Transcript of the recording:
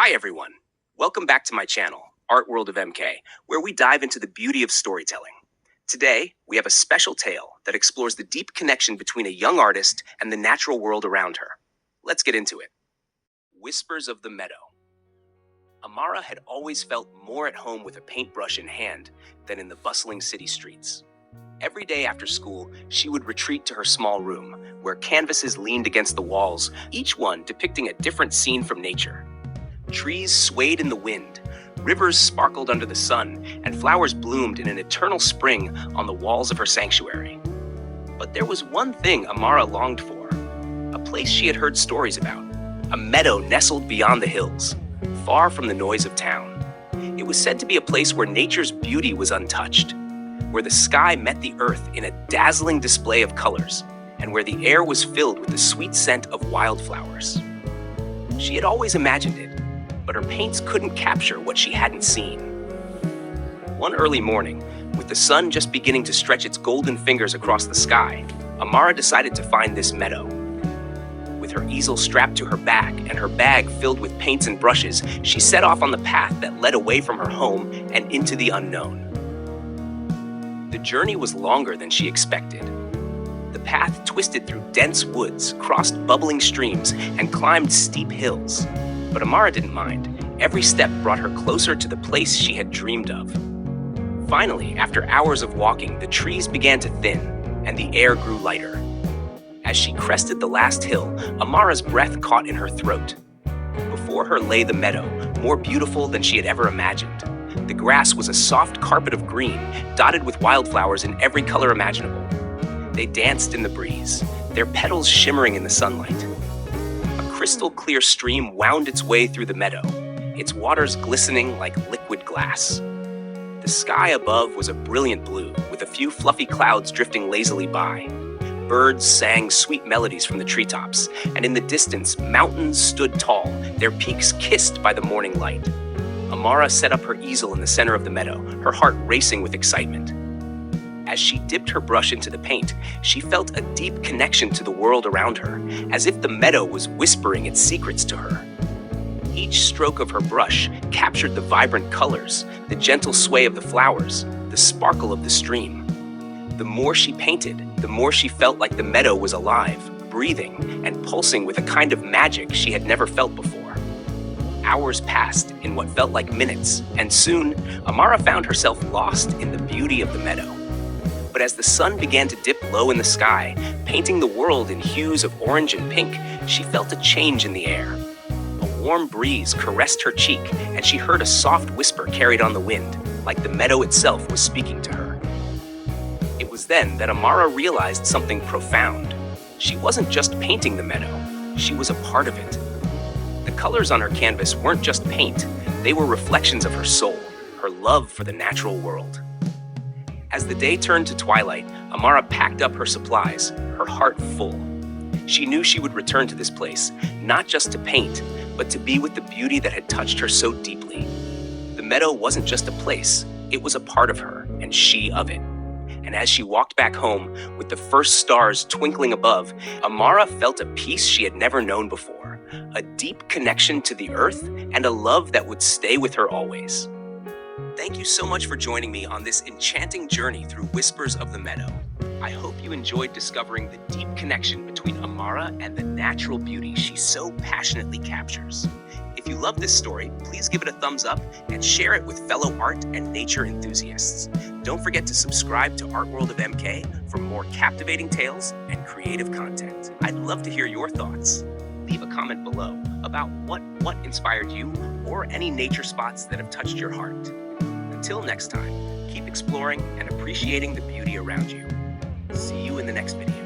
Hi everyone, welcome back to my channel, Art World of MK, where we dive into the beauty of storytelling. Today, we have a special tale that explores the deep connection between a young artist and the natural world around her. Let's get into it. Whispers of the Meadow. Amara had always felt more at home with a paintbrush in hand than in the bustling city streets. Every day after school, she would retreat to her small room, where canvases leaned against the walls, each one depicting a different scene from nature. Trees swayed in the wind, rivers sparkled under the sun, and flowers bloomed in an eternal spring on the walls of her sanctuary. But there was one thing Amara longed for, a place she had heard stories about, a meadow nestled beyond the hills, far from the noise of town. It was said to be a place where nature's beauty was untouched, where the sky met the earth in a dazzling display of colors, and where the air was filled with the sweet scent of wildflowers. She had always imagined it, but her paints couldn't capture what she hadn't seen. One early morning, with the sun just beginning to stretch its golden fingers across the sky, Amara decided to find this meadow. With her easel strapped to her back and her bag filled with paints and brushes, she set off on the path that led away from her home and into the unknown. The journey was longer than she expected. The path twisted through dense woods, crossed bubbling streams, and climbed steep hills. But Amara didn't mind. Every step brought her closer to the place she had dreamed of. Finally, after hours of walking, the trees began to thin, and the air grew lighter. As she crested the last hill, Amara's breath caught in her throat. Before her lay the meadow, more beautiful than she had ever imagined. The grass was a soft carpet of green, dotted with wildflowers in every color imaginable. They danced in the breeze, their petals shimmering in the sunlight. A crystal-clear stream wound its way through the meadow, its waters glistening like liquid glass. The sky above was a brilliant blue, with a few fluffy clouds drifting lazily by. Birds sang sweet melodies from the treetops, and in the distance, mountains stood tall, their peaks kissed by the morning light. Amara set up her easel in the center of the meadow, her heart racing with excitement. As she dipped her brush into the paint, she felt a deep connection to the world around her, as if the meadow was whispering its secrets to her. Each stroke of her brush captured the vibrant colors, the gentle sway of the flowers, the sparkle of the stream. The more she painted, the more she felt like the meadow was alive, breathing, and pulsing with a kind of magic she had never felt before. Hours passed in what felt like minutes, and soon, Amara found herself lost in the beauty of the meadow. But as the sun began to dip low in the sky, painting the world in hues of orange and pink, she felt a change in the air. A warm breeze caressed her cheek, and she heard a soft whisper carried on the wind, like the meadow itself was speaking to her. It was then that Amara realized something profound. She wasn't just painting the meadow, she was a part of it. The colors on her canvas weren't just paint, they were reflections of her soul, her love for the natural world. As the day turned to twilight, Amara packed up her supplies, her heart full. She knew she would return to this place, not just to paint, but to be with the beauty that had touched her so deeply. The meadow wasn't just a place, it was a part of her, and she of it. And as she walked back home, with the first stars twinkling above, Amara felt a peace she had never known before, a deep connection to the earth, and a love that would stay with her always. Thank you so much for joining me on this enchanting journey through Whispers of the Meadow. I hope you enjoyed discovering the deep connection between Amara and the natural beauty she so passionately captures. If you love this story, please give it a thumbs up and share it with fellow art and nature enthusiasts. Don't forget to subscribe to Art World of MK for more captivating tales and creative content. I'd love to hear your thoughts. Leave a comment below about what inspired you or any nature spots that have touched your heart. Until next time, keep exploring and appreciating the beauty around you. See you in the next video.